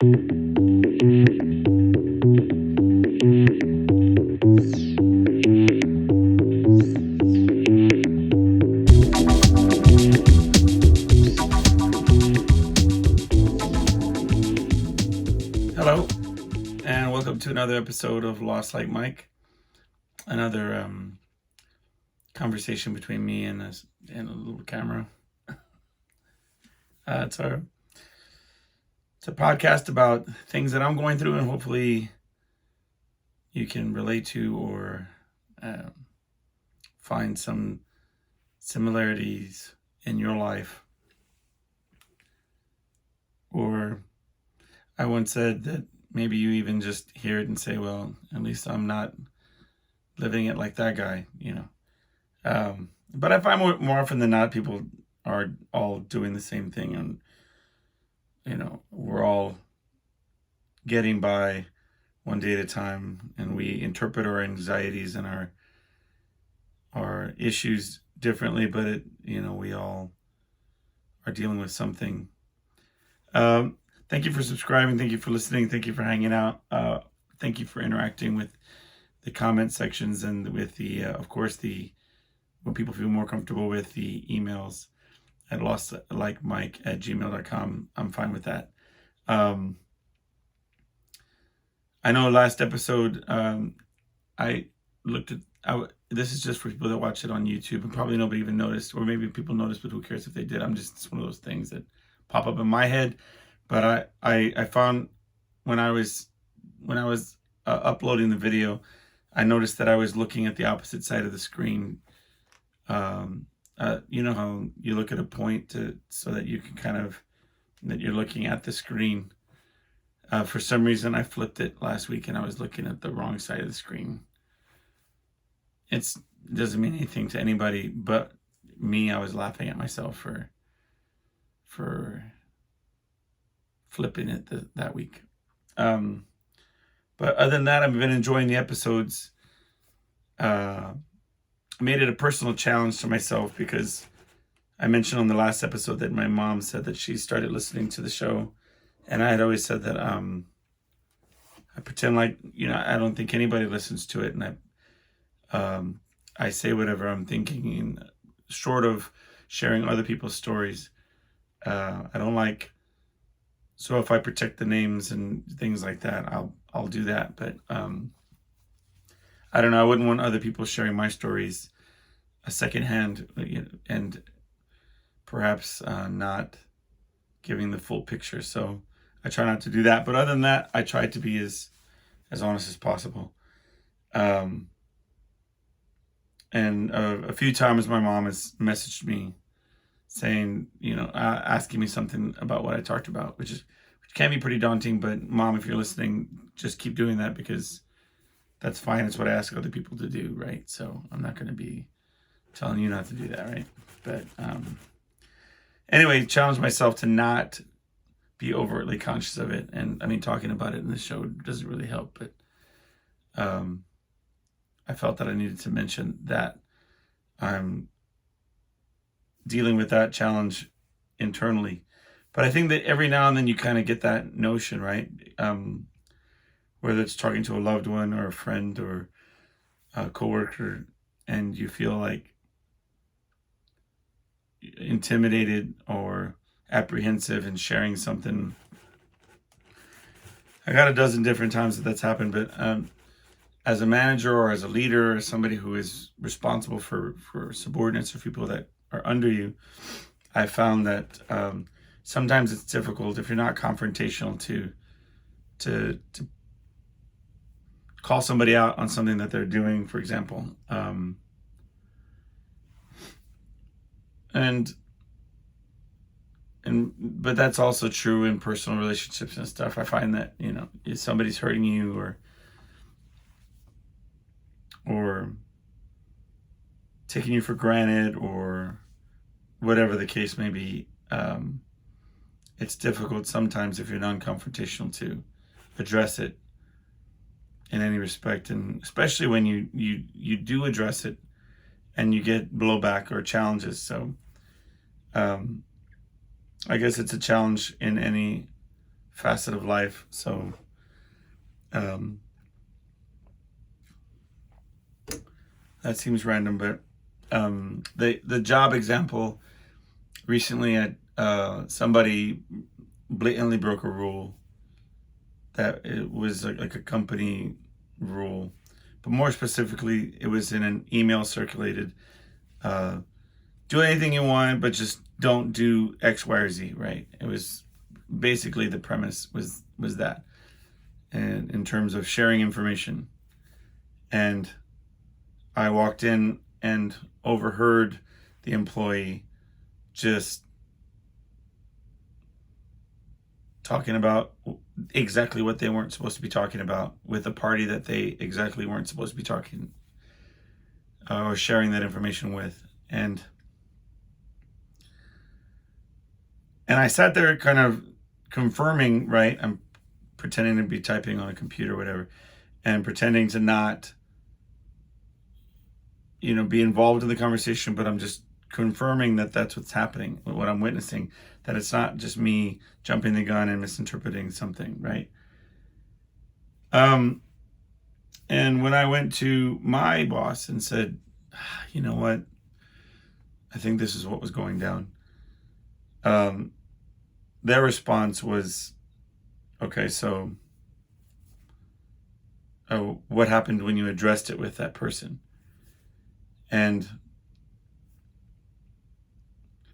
Hello, and welcome to another episode of Lost Like Mike. Another conversation between me and a little camera. It's a podcast about things that I'm going through, and hopefully you can relate to or find some similarities in your life. Or I once said that maybe you even just hear it and say, well, at least I'm not living it like that guy, But I find more often than not, people are all doing the same thing, and we're all getting by one day at a time, and we interpret our anxieties and our issues differently, but we all are dealing with something. Thank you for subscribing. Thank you for listening. Thank you for hanging out. Thank you for interacting with the comment sections and with the, of course, when people feel more comfortable with the emails at lostlikemike@gmail.com. I'm fine with that. I know last episode, I looked at, this is just for people that watch it on YouTube, and probably nobody even noticed, or maybe people noticed, but who cares if they did? It's one of those things that pop up in my head. But I found when I was uploading the video, I noticed that I was looking at the opposite side of the screen. You know how you look at a point so that you can that you're looking at the screen. For some reason, I flipped it last week and I was looking at the wrong side of the screen. It doesn't mean anything to anybody but me. I was laughing at myself for flipping it that week. But other than that, I've been enjoying the episodes. I made it a personal challenge to myself because I mentioned on the last episode that my mom said that she started listening to the show, and I had always said that I pretend like I don't think anybody listens to it, and I say whatever I'm thinking, short of sharing other people's stories. I don't like. So if I protect the names and things like that, I'll do that. But I don't know. I wouldn't want other people sharing my stories secondhand, and perhaps not giving the full picture. So I try not to do that. But other than that, I try to be as honest as possible. And a few times my mom has messaged me saying, asking me something about what I talked about, which can be pretty daunting. But Mom, if you're listening, just keep doing that, because that's fine. It's what I ask other people to do, right? So I'm not going to be telling you not to do that, right? But anyway, challenge myself to not be overtly conscious of it. And I mean, talking about it in the show doesn't really help, but I felt that I needed to mention that I'm dealing with that challenge internally. But I think that every now and then you kind of get that notion, right? Whether it's talking to a loved one or a friend or a coworker, and you feel like intimidated or apprehensive in sharing something. I got a dozen different times that's happened, but as a manager or as a leader or somebody who is responsible for subordinates or people that are under you, I found that sometimes it's difficult if you're not confrontational to call somebody out on something that they're doing, for example. But that's also true in personal relationships and stuff. I find that, if somebody's hurting you or taking you for granted or whatever the case may be, it's difficult sometimes if you're non-confrontational to address it in any respect, and especially when you do address it and you get blowback or challenges. So I guess it's a challenge in any facet of life. So that seems random, but the job example recently, somebody blatantly broke a rule that it was like a company rule, but more specifically, it was in an email circulated. Do anything you want, but just don't do X, Y, or Z. Right? It was basically the premise was that, and in terms of sharing information. And I walked in and overheard the employee just talking about exactly what they weren't supposed to be talking about with a party that they exactly weren't supposed to be talking or sharing that information with. And I sat there kind of confirming, right? I'm pretending to be typing on a computer or whatever, and pretending to not, be involved in the conversation, but I'm just confirming that that's what's happening, what I'm witnessing, that it's not just me jumping the gun and misinterpreting something, right? And when I went to my boss and said, you know what, I think this is what was going down, their response was, okay, so what happened when you addressed it with that person? And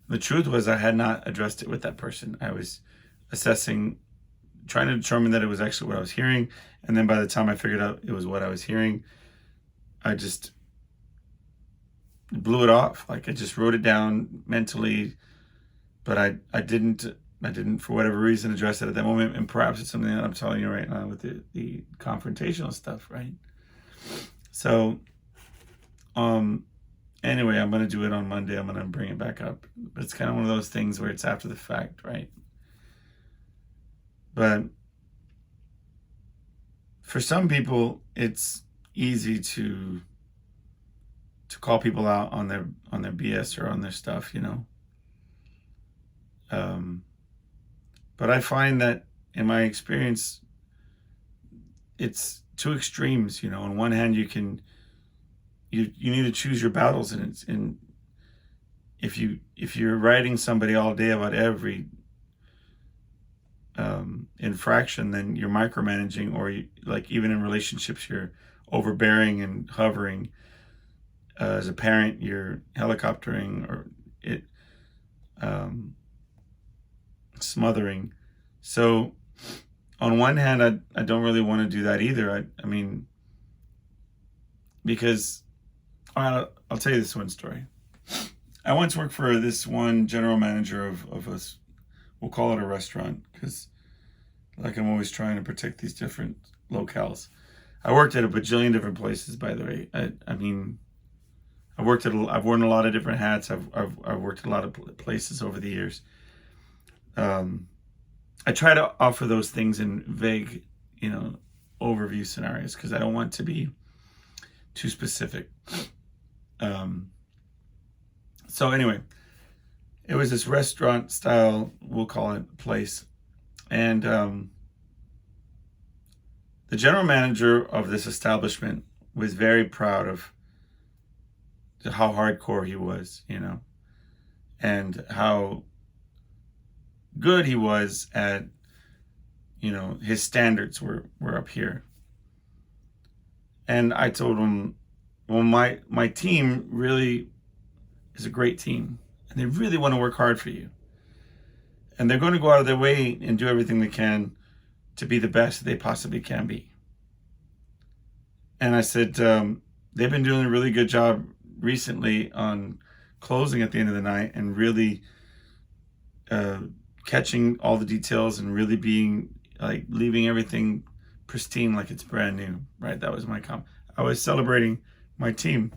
the truth was, I had not addressed it with that person. I was assessing, trying to determine that it was actually what I was hearing. And then by the time I figured out it was what I was hearing, I just blew it off. Like, I just wrote it down mentally, but I didn't, for whatever reason, address it at that moment. And perhaps it's something that I'm telling you right now with the confrontational stuff, right? So, anyway, I'm going to do it on Monday. I'm going to bring it back up. But it's kind of one of those things where it's after the fact, right? But for some people, it's easy to call people out on their BS or on their stuff, But I find that in my experience, it's two extremes. On one hand, you need to choose your battles, and if you're writing somebody all day about every infraction, then you're micromanaging, or like even in relationships, you're overbearing and hovering. As a parent, you're helicoptering or smothering. So on one hand, I don't really want to do that either. I mean, because I'll tell you this one story. I once worked for this one general manager of us. We'll call it a restaurant, because like I'm always trying to protect these different locales. I worked at a bajillion different places, by the way. I mean, I've worn a lot of different hats. I've worked at a lot of places over the years. I try to offer those things in vague, overview scenarios, because I don't want to be too specific. So anyway, it was this restaurant style, we'll call it, place. And the general manager of this establishment was very proud of how hardcore he was, and how good he was at, his standards were up here. And I told him, well, my team really is a great team, and they really want to work hard for you. And they're going to go out of their way and do everything they can to be the best they possibly can be. And I said, they've been doing a really good job recently on closing at the end of the night, and really catching all the details, and really being like leaving everything pristine, like it's brand new, right? That was my comment. I was celebrating my team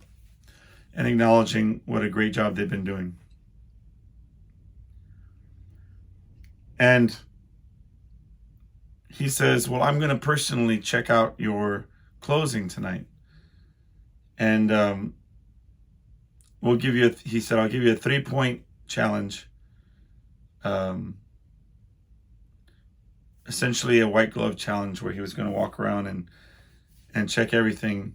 and acknowledging what a great job they've been doing. And he says, well, I'm going to personally check out your closing tonight. And we'll give you, he said, I'll give you a 3-point challenge. essentially a white glove challenge where he was going to walk around and check everything.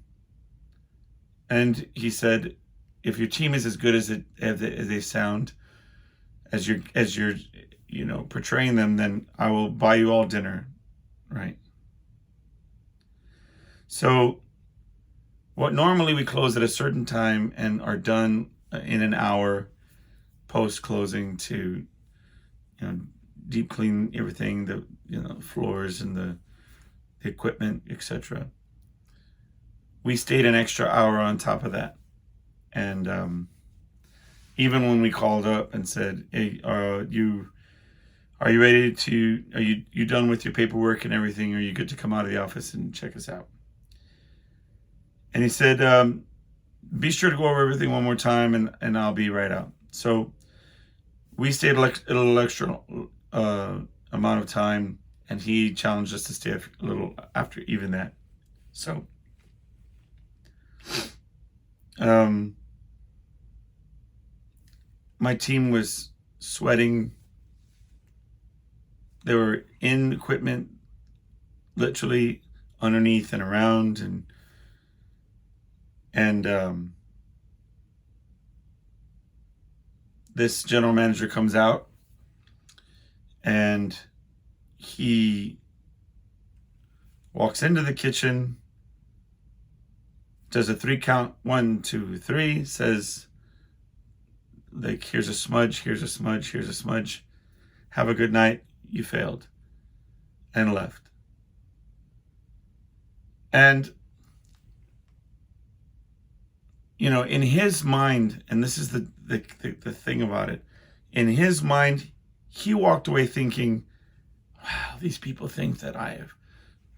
And he said, if your team is as good as they sound, as you're portraying them, then I will buy you all dinner, right? So what normally we close at a certain time and are done in an hour post closing to deep clean everything, the floors and the equipment, etc. We stayed an extra hour on top of that. And even when we called up and said, hey, are you ready to, are you done with your paperwork and everything? Are you good to come out of the office and check us out? And he said, be sure to go over everything one more time and I'll be right out. So we stayed a little extra amount of time, and he challenged us to stay a little after even that. So my team was sweating. They were in equipment, literally underneath and around, and this general manager comes out and he walks into the kitchen, does a 3 count, 1, 2, 3, says, like, here's a smudge, here's a smudge, here's a smudge. Have a good night. You failed. And left. And, in his mind, and this is the thing about it, in his mind, he walked away thinking, wow, these people think that I have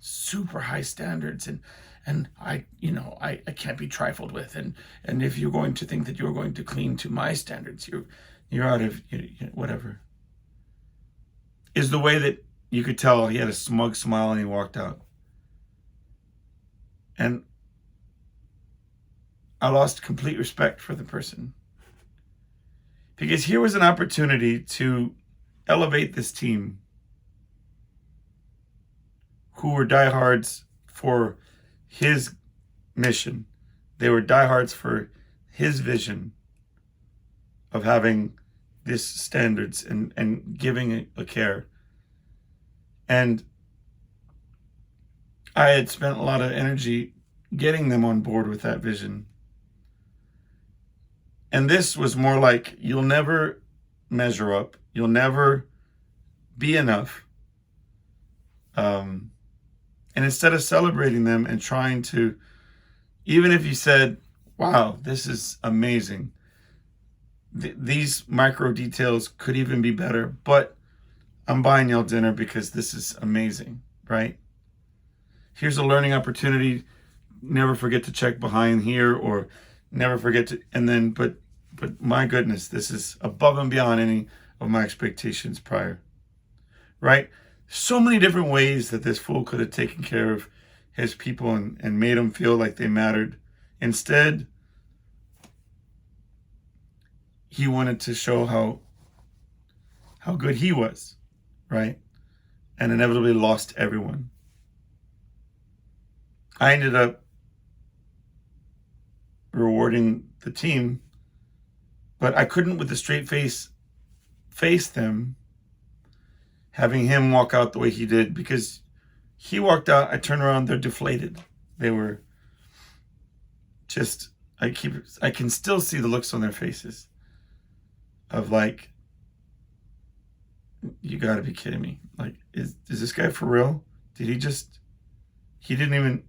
super high standards and I can't be trifled with. And if you're going to think that you're going to clean to my standards, you're out of, whatever. Is the way that you could tell he had a smug smile and he walked out. And I lost complete respect for the person. Because here was an opportunity to elevate this team who were diehards for his mission. They were diehards for his vision of having this standards and giving a care. And I had spent a lot of energy getting them on board with that vision. And this was more like, you'll never measure up. You'll never be enough. And instead of celebrating them and trying to, even if you said, wow, this is amazing, these micro details could even be better, but I'm buying y'all dinner because this is amazing, right? Here's a learning opportunity. Never forget to check behind here, or never forget to, and then, but my goodness, this is above and beyond any of my expectations prior, right? So many different ways that this fool could have taken care of his people and made them feel like they mattered. Instead, he wanted to show how good he was, right? And inevitably lost everyone. I ended up rewarding the team, but I couldn't with a straight face them, having him walk out the way he did, because he walked out, I turned around, they're deflated. They were just, I can still see the looks on their faces of like, you gotta be kidding me. Like, is this guy for real? He didn't even,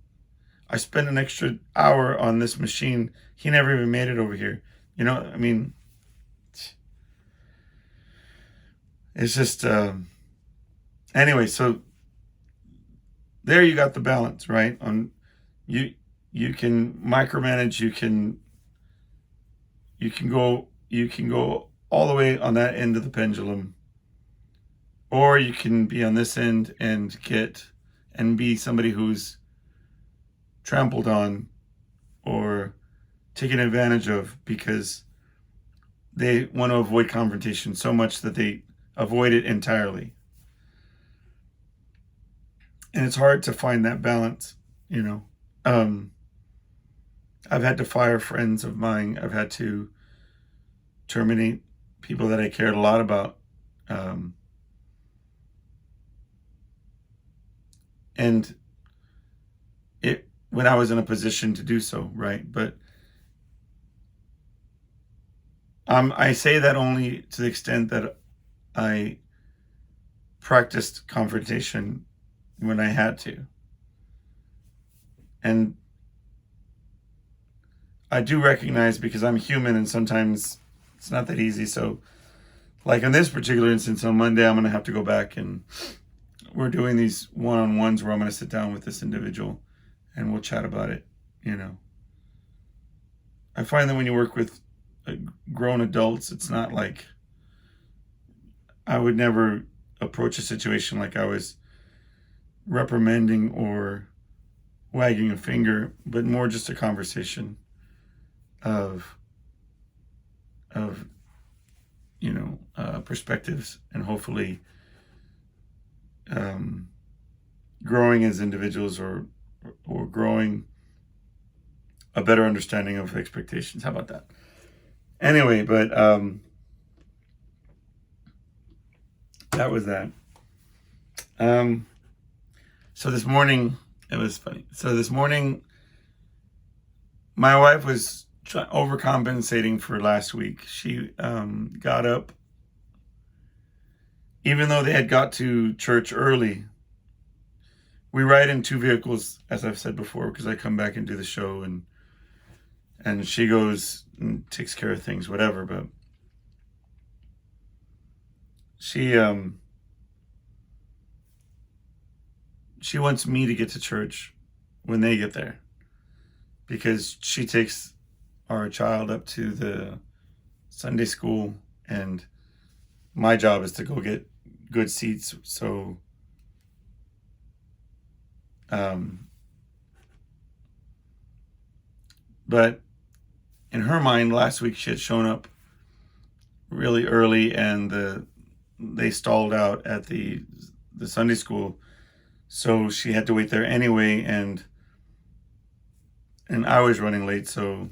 I spent an extra hour on this machine. He never even made it over here. I mean, it's just, anyway, so there you got the balance, right? On you can micromanage, you can go all the way on that end of the pendulum, or you can be on this end and be somebody who's trampled on or taken advantage of because they want to avoid confrontation so much that they avoid it entirely. And it's hard to find that balance, you know. I've had to fire friends of mine. I've had to terminate people that I cared a lot about. And when I was in a position to do so, right? But I say that only to the extent that I practiced confrontation when I had to. And I do recognize, because I'm human and sometimes it's not that easy. So like in this particular instance, on Monday, I'm going to have to go back, and we're doing these one-on-ones where I'm going to sit down with this individual and we'll chat about it, you know. I find that when you work with grown adults, it's not like, I would never approach a situation like I was reprimanding or wagging a finger, but more just a conversation of you know, perspectives, and hopefully growing as individuals, or growing a better understanding of expectations. How about that? Anyway, but that was that. So this morning, it was funny. So this morning, my wife was overcompensating for last week. She got up, even though they had got to church early. We ride in two vehicles, as I've said before, because I come back and do the show, and she goes and takes care of things, whatever. But she wants me to get to church when they get there, because she takes our child up to the Sunday school, and my job is to go get good seats. So but in her mind, last week she had shown up really early, and they stalled out at the Sunday school, so she had to wait there anyway, and I was running late, so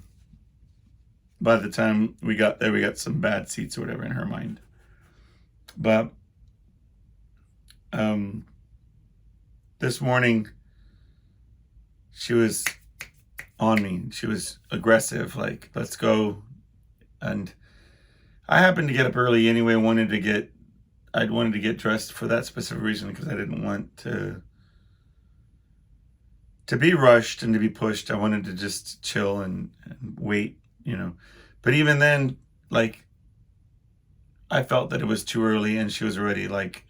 by the time we got there, we got some bad seats or whatever in her mind. But this morning, she was on me. She was aggressive, like, let's go. And I happened to get up early anyway. I wanted to get dressed for that specific reason, because I didn't want to be rushed and to be pushed. I wanted to just chill and wait, you know. But even then, like, I felt that it was too early, and she was already like,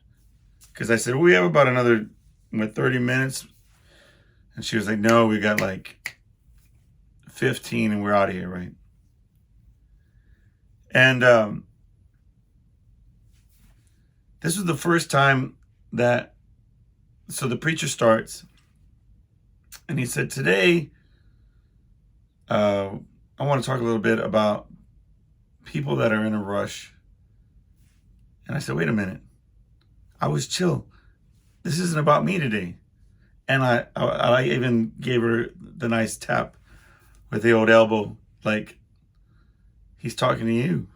because I said, we have about another 30 minutes, and she was like, no, we got like 15 and we're out of here, right? And this was the first time that, so the preacher starts, and he said, today, I want to talk a little bit about people that are in a rush. And I said, wait a minute. I was chill. This isn't about me today. And I even gave her the nice tap with the old elbow, like, he's talking to you,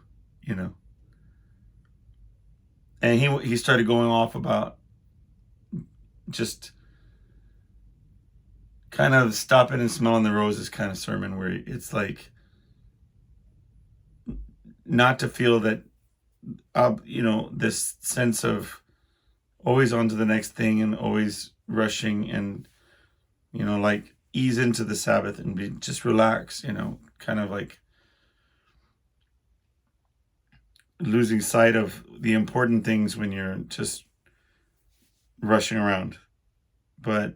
you know. And he started going off about just kind of stopping and smelling the roses kind of sermon, where it's like, not to feel that, you know, this sense of always on to the next thing and always rushing, and, you know, like, ease into the Sabbath and just relax, you know, kind of like losing sight of the important things when you're just rushing around. But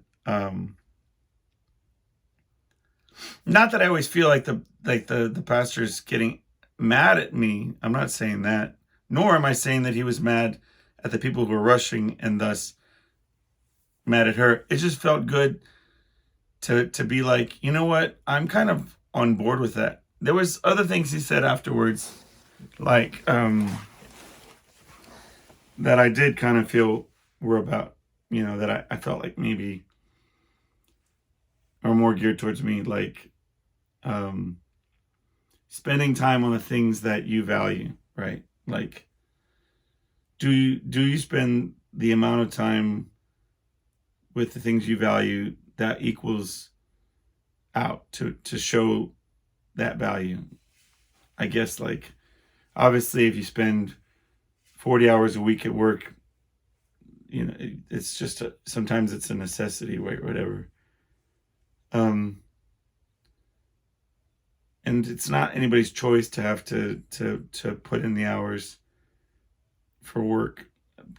not that I always feel like the pastor's getting mad at me. I'm not saying that. Nor am I saying that he was mad at the people who were rushing and thus mad at her. It just felt good to be like, you know what? I'm kind of on board with that. There was other things he said afterwards, like, that I did kind of feel were about that I felt like maybe are more geared towards me, like um, spending time on the things that you value, right? Like, do you spend the amount of time with the things you value that equals out to show that value? I guess, like, obviously if you spend 40 hours a week at work, it's just sometimes it's a necessity, right? Whatever. And it's not anybody's choice to have to put in the hours for work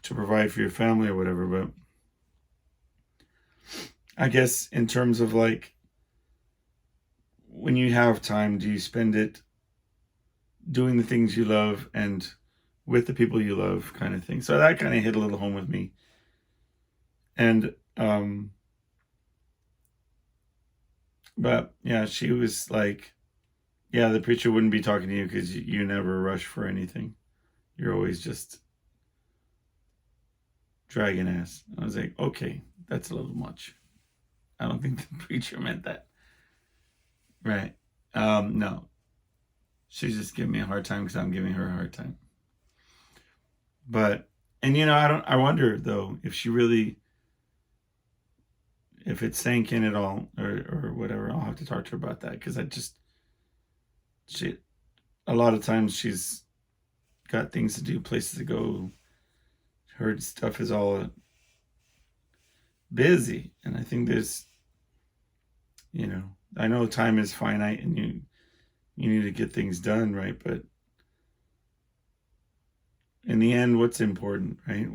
to provide for your family or whatever. But I guess in terms of, like, when you have time, do you spend it doing the things you love and with the people you love, kind of thing? So that kind of hit a little home with me. And but yeah, she was like, yeah, the preacher wouldn't be talking to you because you never rush for anything. You're always just dragging ass. I was like, okay, that's a little much. I don't think the preacher meant that. Right. No. She's just giving me a hard time because I'm giving her a hard time. But, and I wonder though, if she really, if it sank in at all or whatever. I'll have to talk to her about that, because a lot of times she's got things to do, places to go. Her stuff is all busy. And I think there's, I know time is finite and you need to get things done, right? But in the end, what's important, right?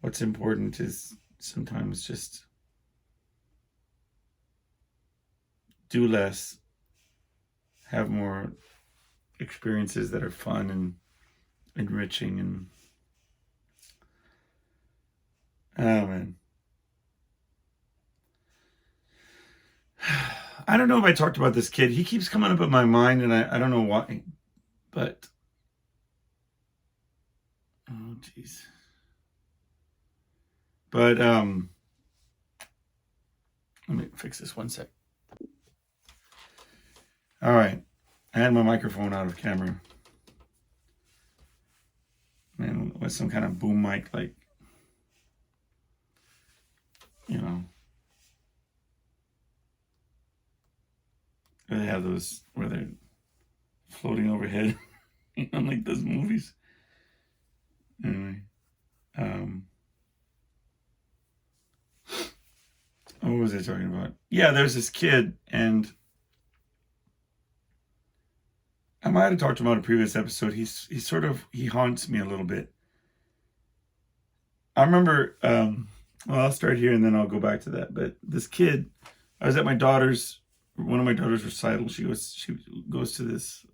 What's important is sometimes just do less, have more experiences that are fun and enriching. And oh man, I don't know if I talked about this kid. He keeps coming up in my mind, and I don't know why, but oh jeez. But let me fix this one sec. All right, I had my microphone out of camera, and with some kind of boom mic, like, where they have those where they're floating overhead, like those movies. Anyway, what was I talking about? Yeah, there's this kid, and I might have talked about in a previous episode. He haunts me a little bit. I remember, well, I'll start here and then I'll go back to that. But this kid, I was at one of my daughter's recitals. She goes to this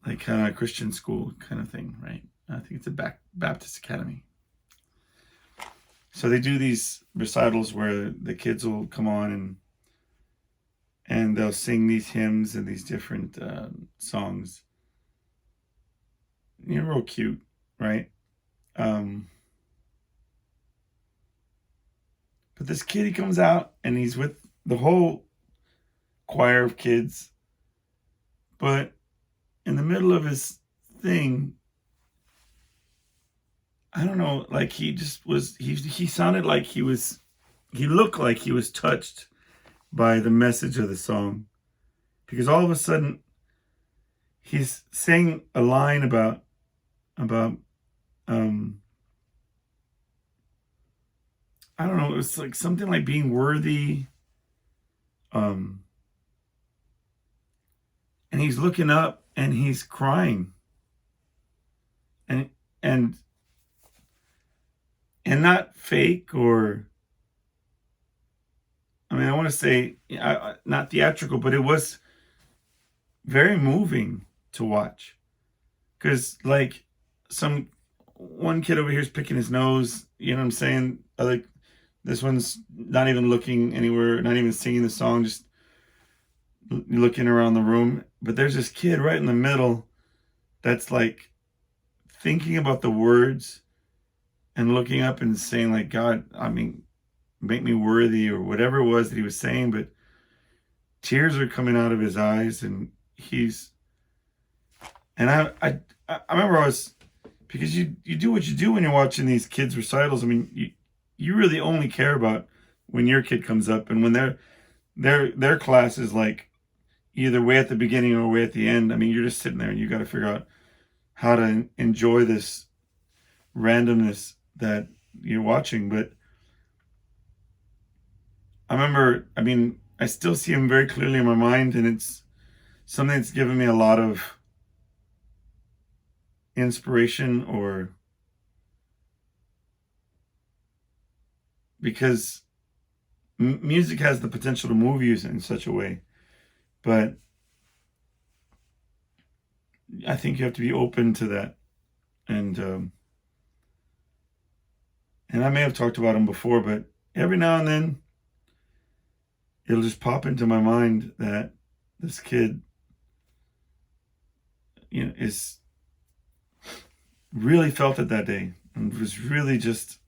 like kind of Christian school kind of thing, right? I think it's a Baptist academy. So they do these recitals where the kids will come on and they'll sing these hymns and these different songs. Real cute, right? But this kid, he comes out and he's with the whole choir of kids. But in the middle of his thing, I don't know, like he sounded like he looked like he was touched by the message of the song. Because all of a sudden, he's saying a line about I don't know, it was like something like being worthy. And he's looking up and he's crying. And not fake, or, I mean, I want to say not theatrical, but it was very moving to watch. Because, like, one kid over here is picking his nose, you know what I'm saying? This one's not even looking anywhere, not even singing the song, just looking around the room. But there's this kid right in the middle that's like thinking about the words and looking up and saying like, God, I mean, make me worthy, or whatever it was that he was saying, but tears are coming out of his eyes, and I remember because you do what you do when you're watching these kids recitals. I mean, you really only care about when your kid comes up, and when their class is like either way at the beginning or way at the end. I mean, you're just sitting there and you got to figure out how to enjoy this randomness that you're watching. But I remember, I mean, I still see him very clearly in my mind, and it's something that's given me a lot of inspiration, or because music has the potential to move you in such a way, but I think you have to be open to that. And I may have talked about him before, but every now and then it'll just pop into my mind that this kid, is really felt it that day, and was really just,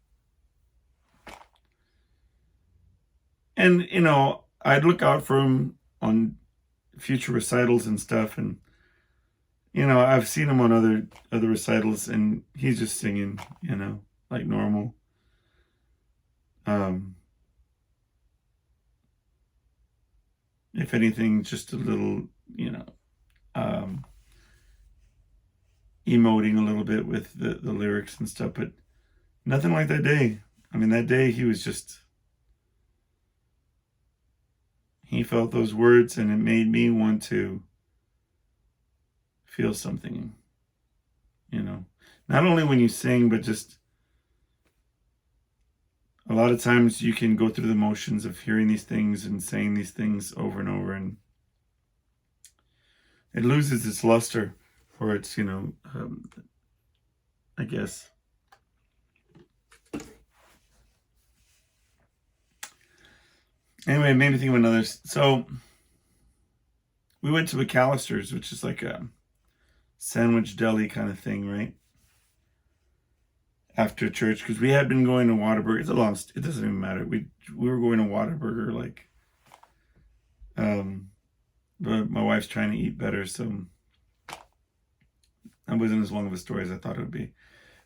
and I'd look out for him on future recitals and stuff, and I've seen him on other recitals, and he's just singing, like normal. If anything, just a little, emoting a little bit with the lyrics and stuff, but nothing like that day. I mean, that day he felt those words, and it made me want to feel something, not only when you sing, but just a lot of times you can go through the motions of hearing these things and saying these things over and over, and it loses its luster, or its, I guess. Anyway, it made me think of another. So we went to McAllister's, which is like a sandwich deli kind of thing, right? After church, because we had been going to Whataburger. It doesn't even matter. We were going to Whataburger, like, but my wife's trying to eat better, so that wasn't as long of a story as I thought it would be.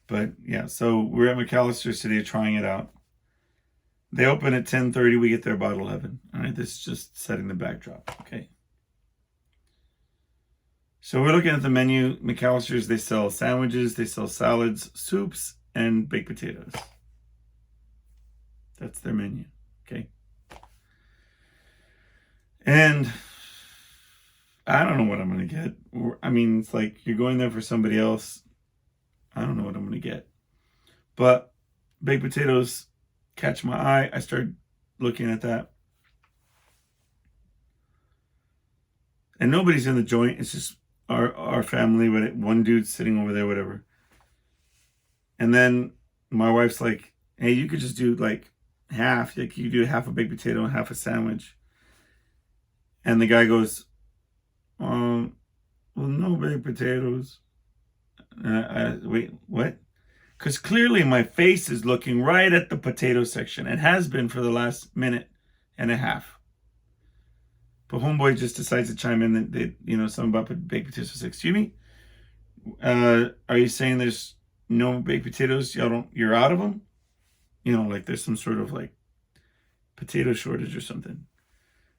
But yeah, so we're at McAllister's today trying it out. They open at 10:30. We get there about 11. All right, this is just setting the backdrop. Okay. So we're looking at the menu. McAllister's, they sell sandwiches, they sell salads, soups, and baked potatoes. That's their menu. Okay. And I don't know what I'm going to get. I mean, it's like you're going there for somebody else. I don't know what I'm going to get. But baked potatoes catch my eye. I started looking at that. And nobody's in the joint. It's just our family, with one dude sitting over there, whatever. And then my wife's like, hey, you could just do like half. Like you do half a baked potato and half a sandwich. And the guy goes, well, no baked potatoes. Wait, what? Because clearly my face is looking right at the potato section. It has been for the last minute and a half. But homeboy just decides to chime in that something about baked potatoes. Excuse me? Are you saying there's no baked potatoes? You're out of them? Like there's some sort of like potato shortage or something.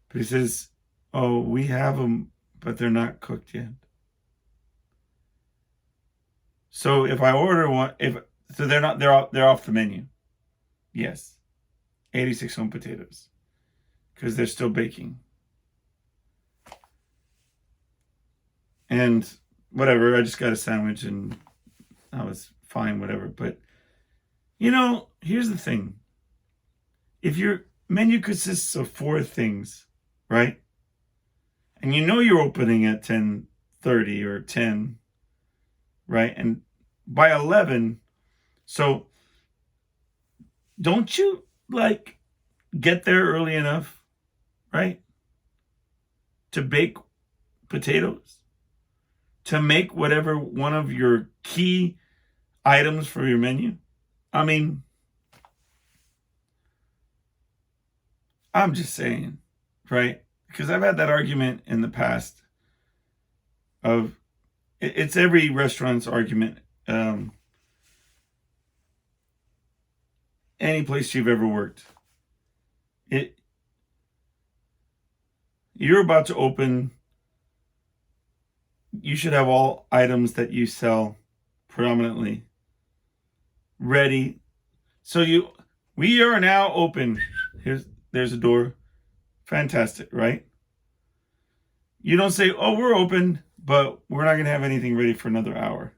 But he says, oh, we have them, but they're not cooked yet. So if I order one, they're off the menu. Yes. 86 home potatoes. Because they're still baking. And whatever, I just got a sandwich and I was fine, whatever. But, here's the thing. If your menu consists of 4 things, right? And you're opening at 10:30 or 10, right? And by 11, so don't you like get there early enough, right? To bake potatoes? To make whatever one of your key items for your menu? I mean, I'm just saying, right? Because I've had that argument in the past of it's every restaurant's argument. Any place you've ever worked, it you're about to open, you should have all items that you sell predominantly ready. So we are now open. There's a door. Fantastic, right? You don't say, "Oh, we're open, but we're not going to have anything ready for another hour."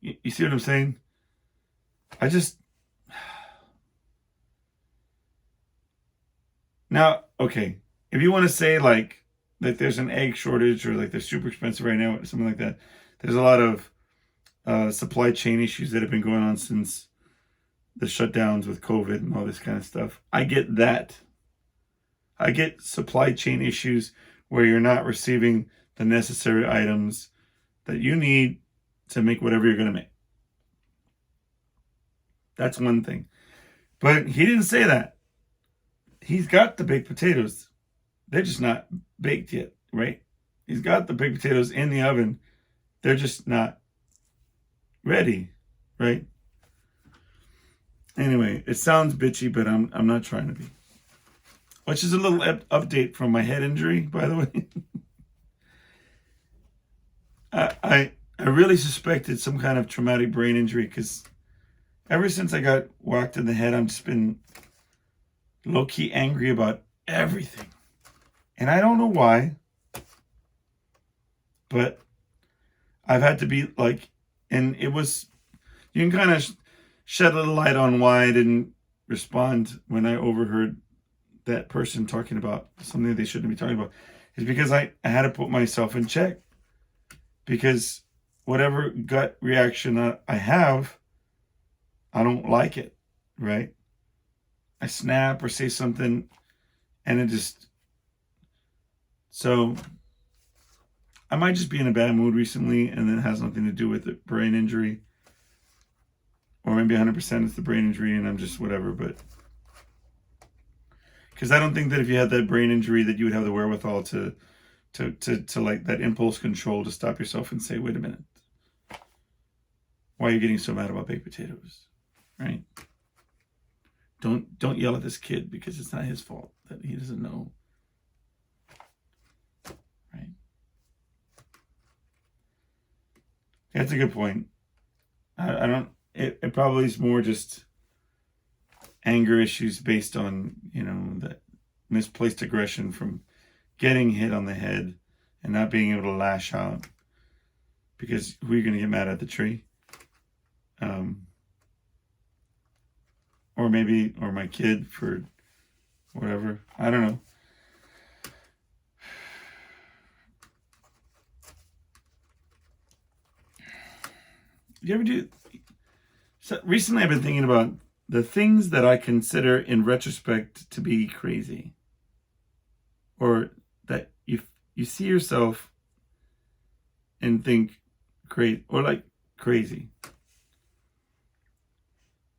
You see what I'm saying? I just now, okay. If you want to say like there's an egg shortage or like they're super expensive right now, something like that. There's a lot of supply chain issues that have been going on since the shutdowns with COVID and all this kind of stuff. I get that. I get supply chain issues where you're not receiving the necessary items that you need to make whatever you're going to make. That's one thing. But he didn't say that. He's got the baked potatoes. They're just not baked yet, right? He's got the baked potatoes in the oven. They're just not ready, right? Anyway, it sounds bitchy, but I'm not trying to be. Which is a little update from my head injury, by the way. I really suspected some kind of traumatic brain injury because ever since I got whacked in the head, I've just been low-key angry about everything. And I don't know why, but I've had to be like, and it was, you can kind of shed a little light on why I didn't respond when I overheard that person talking about something they shouldn't be talking about. Is because I had to put myself in check. Because whatever gut reaction I have, I don't like it, right? I snap or say something and it just, so I might just be in a bad mood recently and then it has nothing to do with the brain injury. Or maybe 100% it's the brain injury and I'm just whatever, but because I don't think that if you had that brain injury that you would have the wherewithal to like that impulse control to stop yourself and say, wait a minute, why are you getting so mad about baked potatoes, right? Don't yell at this kid because it's not his fault that he doesn't know, right? That's a good point. I don't, it probably is more just anger issues based on, that misplaced aggression from getting hit on the head and not being able to lash out because who are you going to get mad at, the tree? Or my kid for whatever. I don't know. You ever do? So recently I've been thinking about the things that I consider in retrospect to be crazy. Or that you see yourself and think crazy, or like crazy,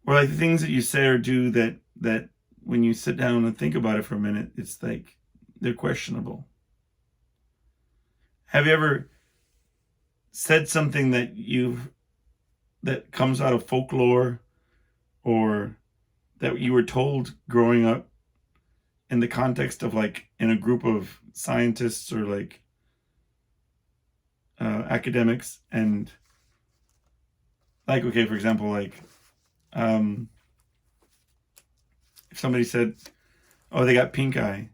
or like the things that you say or do that when you sit down and think about it for a minute, it's like they're questionable. Have you ever said something that comes out of folklore or that you were told growing up in the context of like in a group of scientists or like academics, and like, okay, for example, like if somebody said, oh, they got pink eye,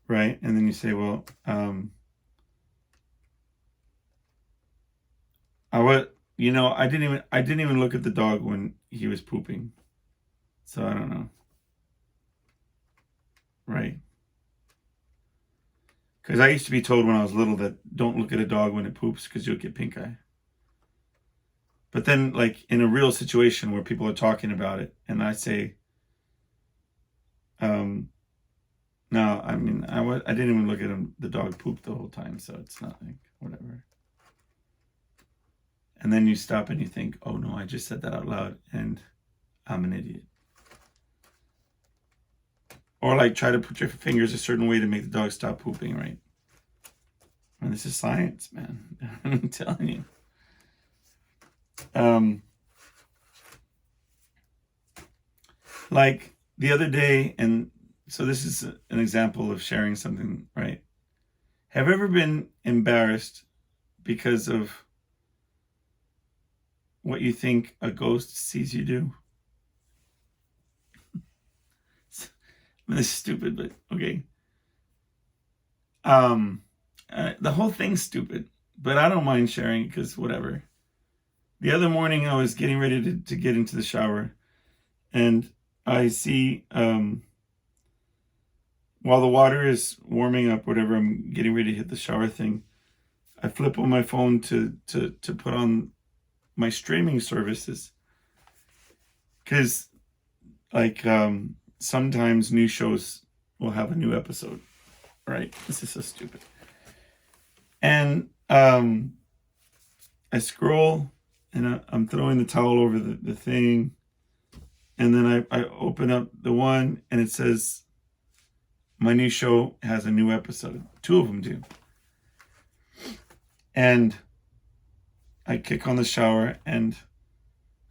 right? And then you say, well, I didn't even look at the dog when he was pooping, so I don't know, right? Because I used to be told when I was little that don't look at a dog when it poops because you'll get pink eye. But then, like, in a real situation where people are talking about it, and I say, no, I mean, I didn't even look at him. The dog pooped the whole time, so it's not like, whatever. And then you stop and you think, oh no, I just said that out loud, and I'm an idiot. Or like try to put your fingers a certain way to make the dog stop pooping, right? And this is science, man. I'm telling you. Like the other day, and so this is an example of sharing something, right? Have you ever been embarrassed because of what you think a ghost sees you do? I mean, this is stupid, but okay. The whole thing's stupid, but I don't mind sharing because whatever. The other morning, I was getting ready to get into the shower, and I see while the water is warming up, whatever, I'm getting ready to hit the shower thing. I flip on my phone to put on my streaming services because, like, sometimes new shows will have a new episode. Right? This is so stupid. And I scroll, and I'm throwing the towel over the thing, and then I open up the one, and it says my new show has a new episode. 2 of them do. And I kick on the shower, and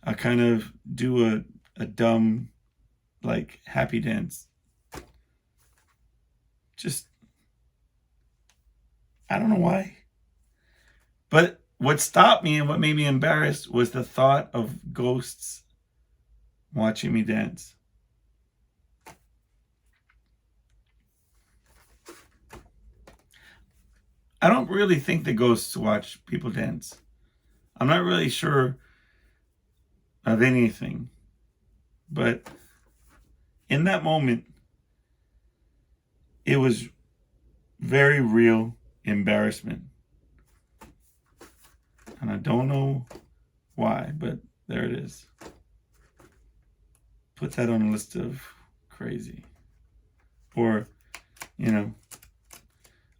I kind of do a dumb, like, happy dance. Just, I don't know why. But what stopped me and what made me embarrassed was the thought of ghosts watching me dance. I don't really think the ghosts watch people dance. I'm not really sure of anything. But in that moment, it was very real embarrassment. And I don't know why, but there it is. Put that on a list of crazy. Or, you know,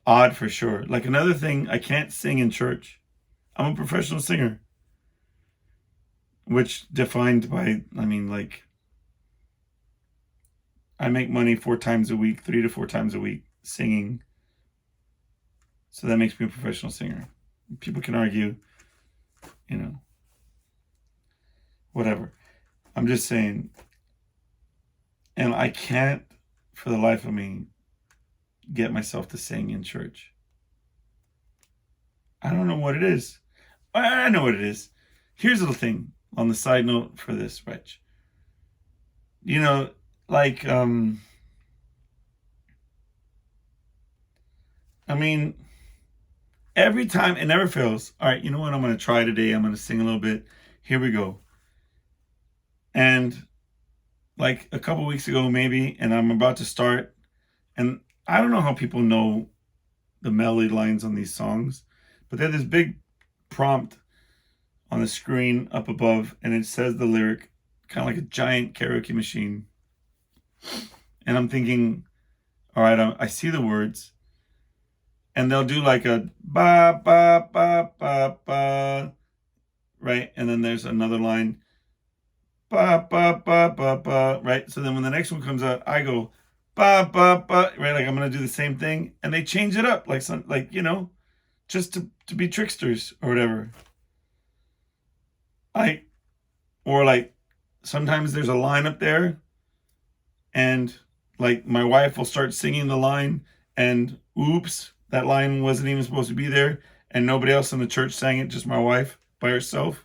odd for sure. Like another thing, I can't sing in church. I'm a professional singer. Which defined by, I mean, like, I make money 4 times a week, 3 to 4 times a week singing. So that makes me a professional singer. People can argue, you know, whatever. I'm just saying, and I can't, for the life of me, get myself to sing in church. I don't know what it is. I know what it is. Here's a little thing on the side note for this, Rich. You know, like, I mean, every time, it never fails. All right, you know what? I'm going to try today. I'm going to sing a little bit. Here we go. And like a couple weeks ago, maybe, and I'm about to start. And I don't know how people know the melody lines on these songs, but they have this big prompt on the screen up above, and it says the lyric, kind of like a giant karaoke machine. And I'm thinking, all right, I see the words, and they'll do like a ba ba ba ba ba, right? And then there's another line, ba ba ba ba ba, right? So then when the next one comes out, I go ba ba ba, right? Like I'm gonna do the same thing, and they change it up, like some, like, you know, just to be tricksters or whatever. Or like sometimes there's a line up there, and like my wife will start singing the line, and oops, that line wasn't even supposed to be there, and nobody else in the church sang it, just my wife by herself.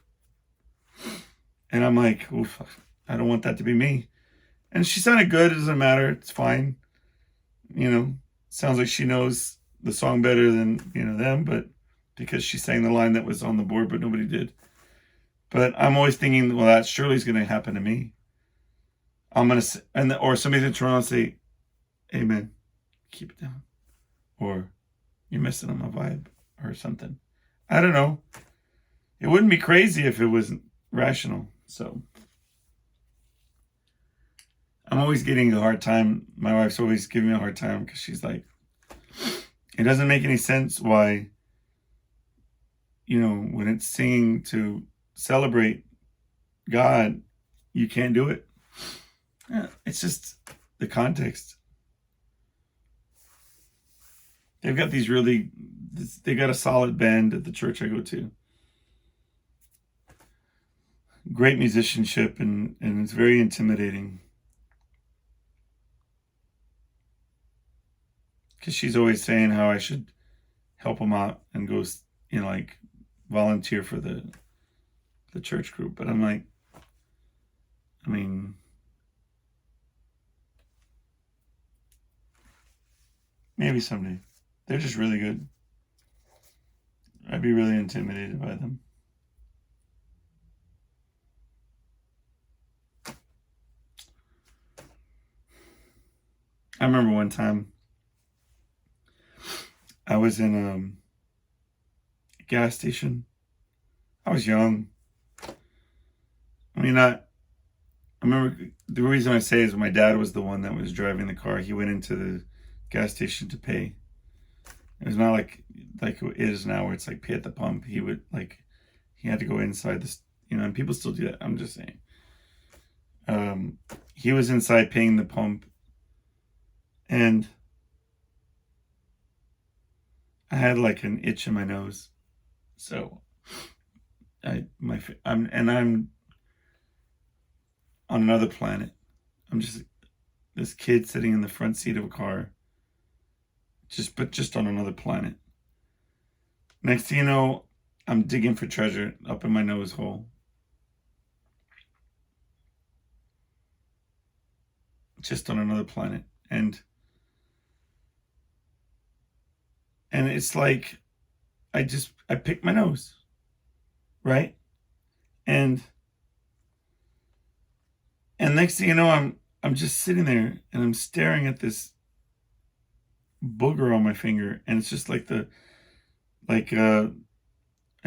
And I'm like, oof, I don't want that to be me. And she sounded good. It doesn't matter. It's fine. You know, sounds like she knows the song better than, you know, them, but because she sang the line that was on the board, but nobody did. But I'm always thinking, well, that surely is going to happen to me. I'm going to, or somebody's going to turn around and say, amen, keep it down. Or you're messing up my vibe or something. I don't know. It wouldn't be crazy if it wasn't rational. So I'm always getting a hard time. My wife's always giving me a hard time because she's like, it doesn't make any sense why, you know, when it's singing to celebrate God, you can't do it. Yeah, it's just the context. They've got they got a solid band at the church I go to. Great musicianship, and it's very intimidating. Because she's always saying how I should help them out and go, like volunteer for the church group. But I'm like, I mean, maybe someday. They're just really good. I'd be really intimidated by them. I remember one time I was in a gas station. I was young. I mean, I remember the reason I say is my dad was the one that was driving the car. He went into the gas station to pay. It was not like it is now where it's like pay at the pump. He had to go inside this, and people still do that. I'm just saying. He was inside paying the pump, and I had like an itch in my nose. So I'm on another planet. I'm just this kid sitting in the front seat of a car, just on another planet. Next thing you know, I'm digging for treasure up in my nose hole. Just on another planet. And it's like I picked my nose, right? And next thing you know, I'm just sitting there and I'm staring at this booger on my finger, and it's just like a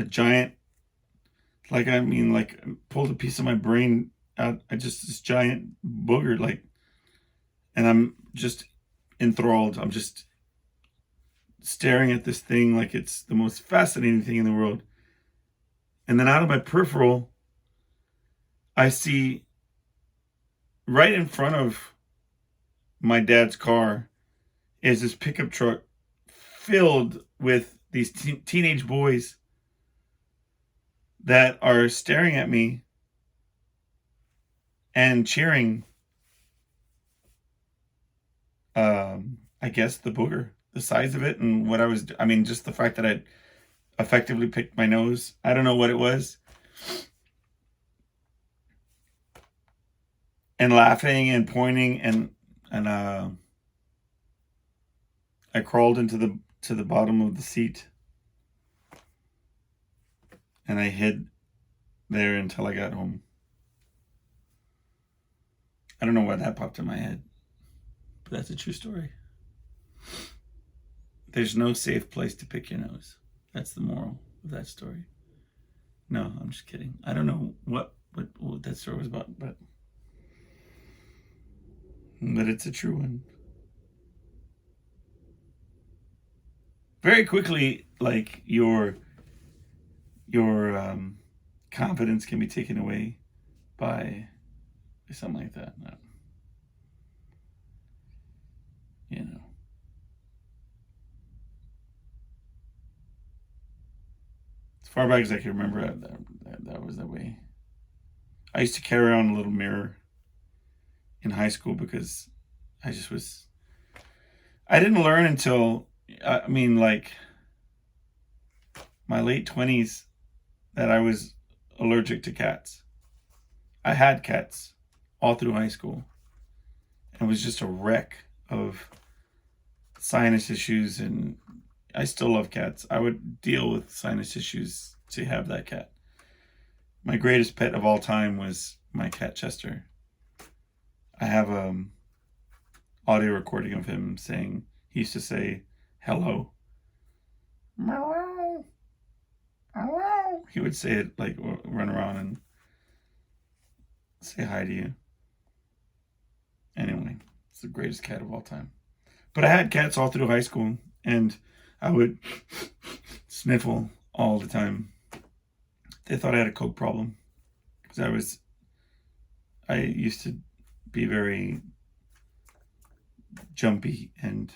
giant, pulled a piece of my brain out. This giant booger, and I'm just enthralled. I'm just staring at this thing like it's the most fascinating thing in the world. And then out of my peripheral, I see right in front of my dad's car is this pickup truck filled with these teenage boys that are staring at me and cheering, I guess, the booger, the size of it, and what just the fact that I effectively picked my nose. I don't know what it was. And laughing and pointing, and I crawled into the bottom of the seat, and I hid there until I got home. I don't know why that popped in my head, but that's a true story. There's no safe place to pick your nose. That's the moral of that story. No, I'm just kidding. I don't know what that story was about, but it's a true one. Very quickly, like your confidence can be taken away by something like that. No. As far back as I can remember, that was that way. I used to carry on a little mirror in high school because I didn't learn until, my late 20s that I was allergic to cats. I had cats all through high school and was just a wreck of sinus issues, and I still love cats. I would deal with sinus issues to have that cat. My greatest pet of all time was my cat Chester. I have audio recording of him saying, he used to say, hello. Hello. Hello. He would say it, like run around and say hi to you. Anyway, it's the greatest cat of all time. But I had cats all through high school, and I would sniffle all the time. They thought I had a coke problem because I used to be very jumpy and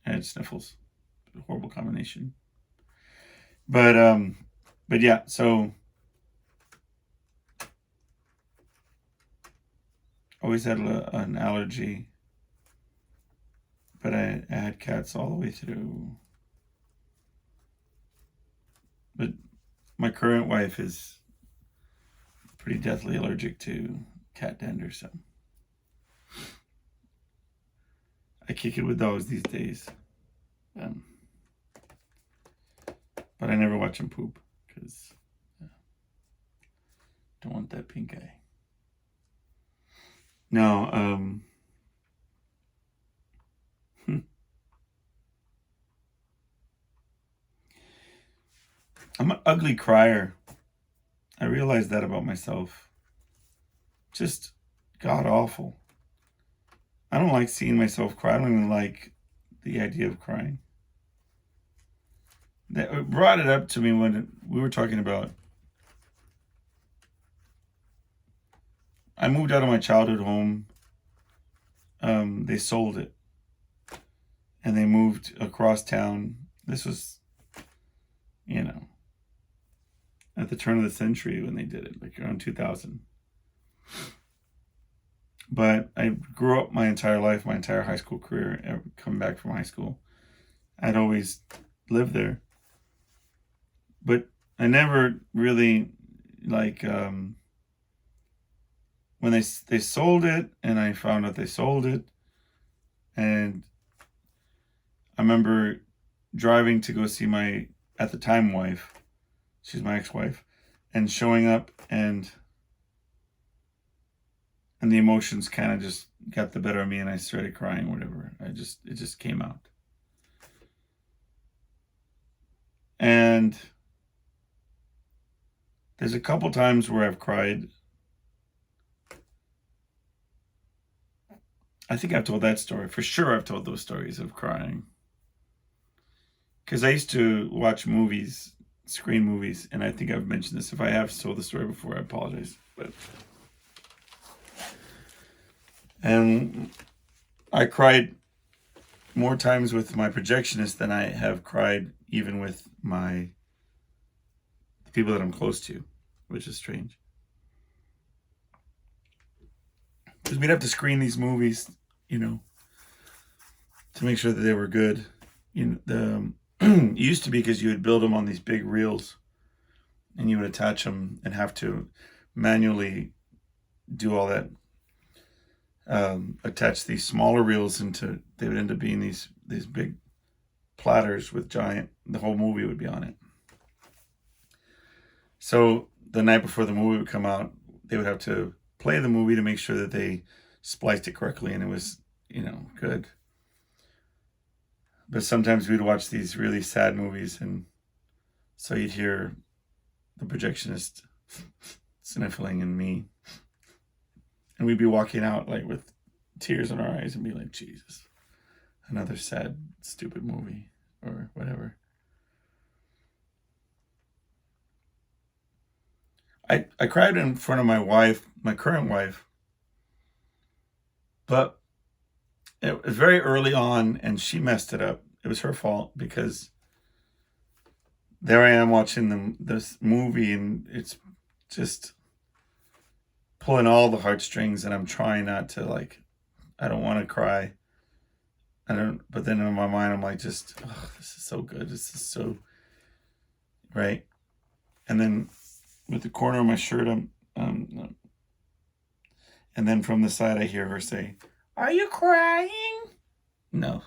I had sniffles. A horrible combination. But yeah, so always had an allergy, but I had cats all the way through. But my current wife is pretty deathly allergic to cat dander, so I kick it with dogs these days. But I never watch them poop because don't want that pink eye. No, I'm an ugly crier. I realized that about myself. Just god awful. I don't like seeing myself cry. I don't even like the idea of crying. That brought it up to me when we were talking about. I moved out of my childhood home. They sold it, and they moved across town. This was, at the turn of the century when they did it, like around 2000. But I grew up my entire life, my entire high school career, coming back from high school. I'd always lived there. But I never really, like, when they sold it, and I found out they sold it, and I remember driving to go see my, at the time, wife, she's my ex-wife, and showing up, and the emotions kind of just got the better of me, and I started crying, whatever. It just came out. And there's a couple times where I've cried. I think I've told that story. For sure I've told those stories of crying. Because I used to watch movies, screen movies, and I think I've mentioned this. If I have told the story before, I apologize. And I cried more times with my projectionist than I have cried even with the people that I'm close to, which is strange. Because we'd have to screen these movies, to make sure that they were good. It used to be because you would build them on these big reels, and you would attach them and have to manually do all that. Attach these smaller reels into, they would end up being these big platters with the whole movie would be on it. So the night before the movie would come out, they would have to play the movie to make sure that they spliced it correctly and it was, good. But sometimes we'd watch these really sad movies, and so you'd hear the projectionist sniffling and me. And we'd be walking out like with tears in our eyes and be like, Jesus, another sad, stupid movie or whatever. I cried in front of my wife, my current wife, but it was very early on and she messed it up. It was her fault because there I am watching this movie and it's just pulling all the heartstrings, and I'm trying not to, I don't want to cry. But then in my mind, I'm like, this is so good. This is so, right? And then with the corner of my shirt, and then from the side, I hear her say, "Are you crying?" No.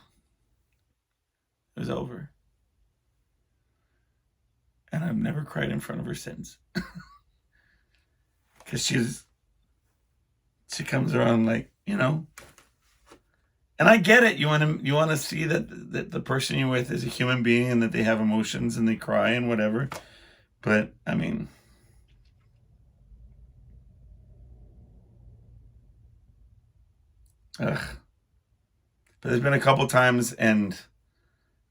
It was over. And I've never cried in front of her since. Because she comes around and I get it. You want to see that the person you're with is a human being and that they have emotions and they cry and whatever. But I mean, ugh. But there's been a couple times and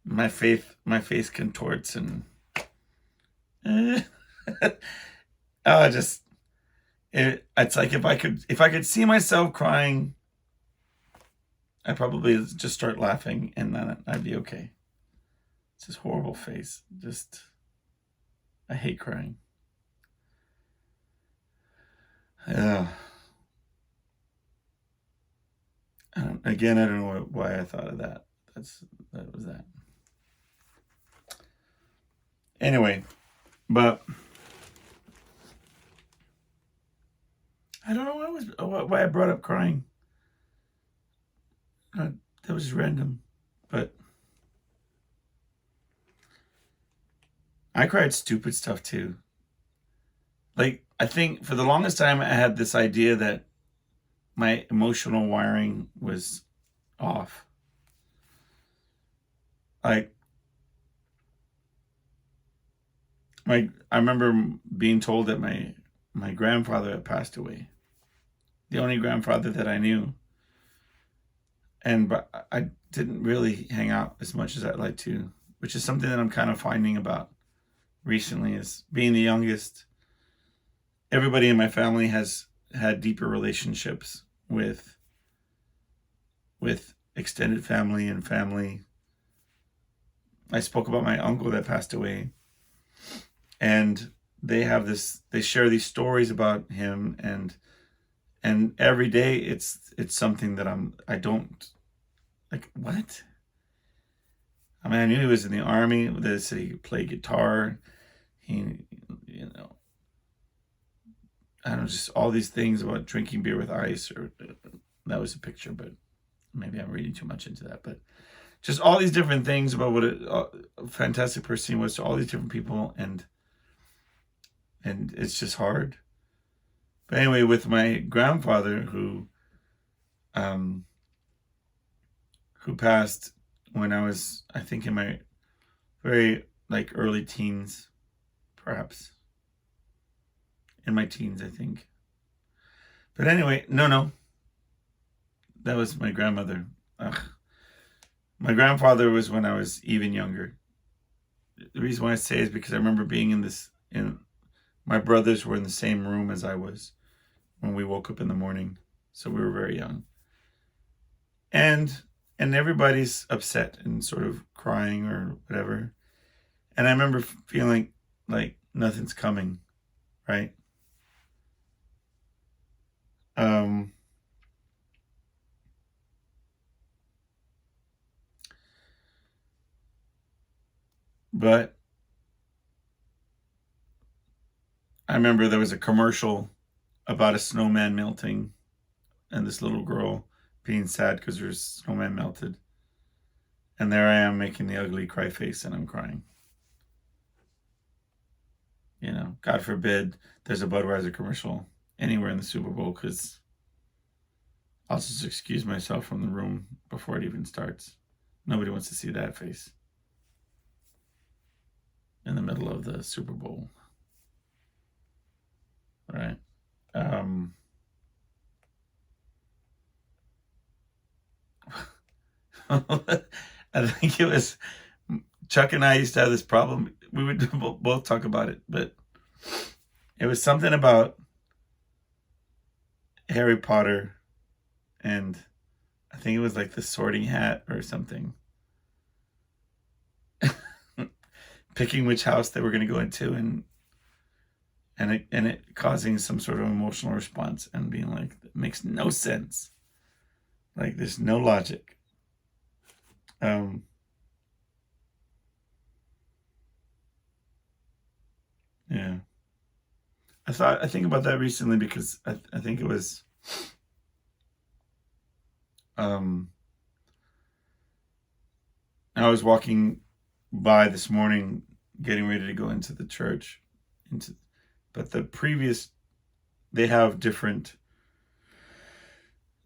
my face contorts and it's like if I could see myself crying, I'd probably just start laughing and then I'd be okay. It's this horrible face. Just, I hate crying. Yeah. Again, I don't know why I thought of that. That was that. Anyway, but I don't know why I brought up crying. That was just random. But I cried stupid stuff too. Like, I think for the longest time I had this idea that my emotional wiring was off. Like, I remember being told that my grandfather had passed away. The only grandfather that I knew. But I didn't really hang out as much as I'd like to, which is something that I'm kind of finding about recently, is being the youngest. Everybody in my family has had deeper relationships with extended family and family. I spoke about my uncle that passed away, and they share these stories about him, and every day it's something that I don't like. What? I mean, I knew he was in the army. They said he played guitar. He, I don't know, just all these things about drinking beer with ice, or that was a picture, but maybe I'm reading too much into that. But just all these different things about what a fantastic person he was to all these different people, and it's just hard. But anyway, with my grandfather, who passed when I was, I think, in my very early teens, perhaps in my teens, I think. But anyway, no, that was my grandmother. Ugh. My grandfather was when I was even younger. The reason why I say is because I remember being in my brothers were in the same room as I was when we woke up in the morning. So we were very young. And everybody's upset and sort of crying or whatever. And I remember feeling like nothing's coming, right? But I remember there was a commercial about a snowman melting and this little girl being sad because her snowman melted. And there I am making the ugly cry face, and I'm crying. God forbid there's a Budweiser commercial anywhere in the Super Bowl, because I'll just excuse myself from the room before it even starts. Nobody wants to see that face in the middle of the Super Bowl. Right? I think it was Chuck and I used to have this problem. We would both talk about it, but it was something about Harry Potter, and I think it was like the Sorting Hat or something. Picking which house they were going to go into, and it causing some sort of emotional response and being like, it makes no sense. Like, there's no logic. Yeah. I think about that recently because I think it was I was walking by this morning getting ready to go into the church, but they have different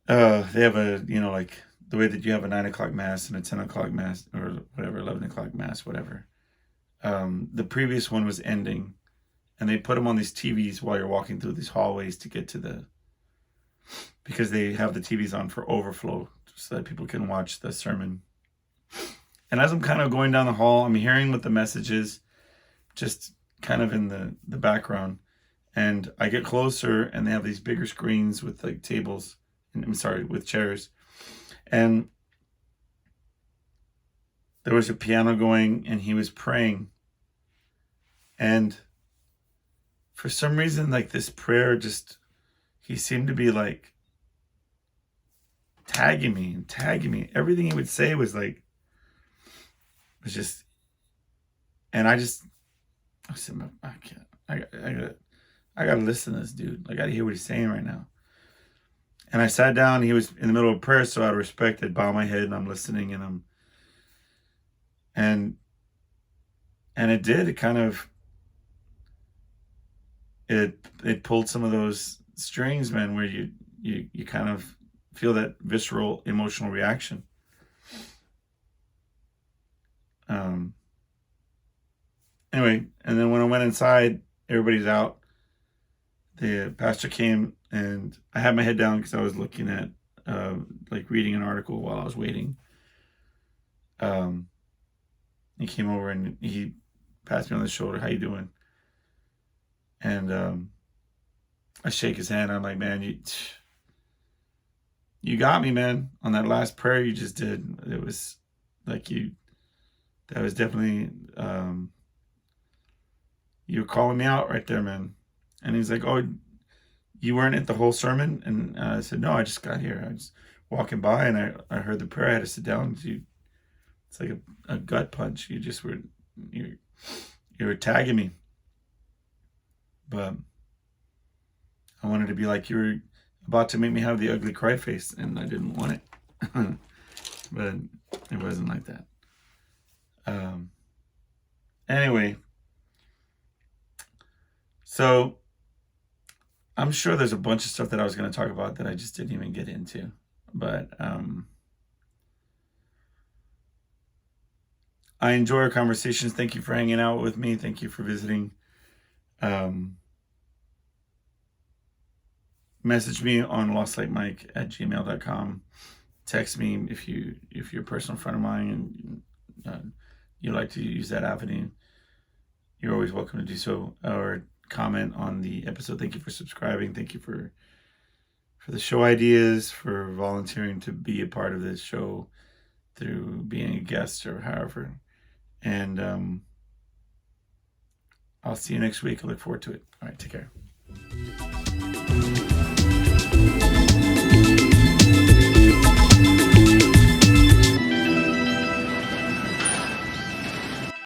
they have a, like the way that you have a 9 o'clock mass and a 10 o'clock mass, or whatever, 11 o'clock mass, whatever. The previous one was ending, and they put them on these TVs while you're walking through these hallways to get to because they have the TVs on for overflow so that people can watch the sermon. And as I'm kind of going down the hall, I'm hearing what the message is, just kind of in the background. And I get closer, and they have these bigger screens with like tables. I'm sorry, with chairs. And there was a piano going, and he was praying. And for some reason, like this prayer just, he seemed to be like tagging me and tagging me. Everything he would say was like, was just, and I said, I can't, I gotta listen to this dude. I gotta hear what he's saying right now. And I sat down. He was in the middle of prayer, so out of respect, I'd bow my head and I'm listening, and it did. It kind of it pulled some of those strings, man, where you kind of feel that visceral emotional reaction. Anyway, and then when I went inside, everybody's out. The pastor came, and I had my head down because I was looking at like reading an article while I was waiting. He came over and he passed me on the shoulder. How you doing? And I shake his hand. I'm like, man, you got me, man, on that last prayer you just did. It was like that was definitely, you were calling me out right there, man. And he's like, oh, you weren't at the whole sermon? And I said, no, I just got here. I was walking by and I heard the prayer. I had to sit down. It's like a gut punch. You were tagging me. But I wanted to be like, you were about to make me have the ugly cry face, and I didn't want it. But it wasn't like that. Anyway, so I'm sure there's a bunch of stuff that I was going to talk about that I just didn't even get into. But I enjoy our conversations. Thank you for hanging out with me. Thank you for visiting. Message me on lostlightmike@gmail.com. Text me if you're a personal friend of mine and you like to use that avenue. You're always welcome to do so, or comment on the episode. Thank you for subscribing. Thank you for the show ideas, for volunteering to be a part of this show through being a guest or however. And I'll see you next week. I look forward to it. All right, take care.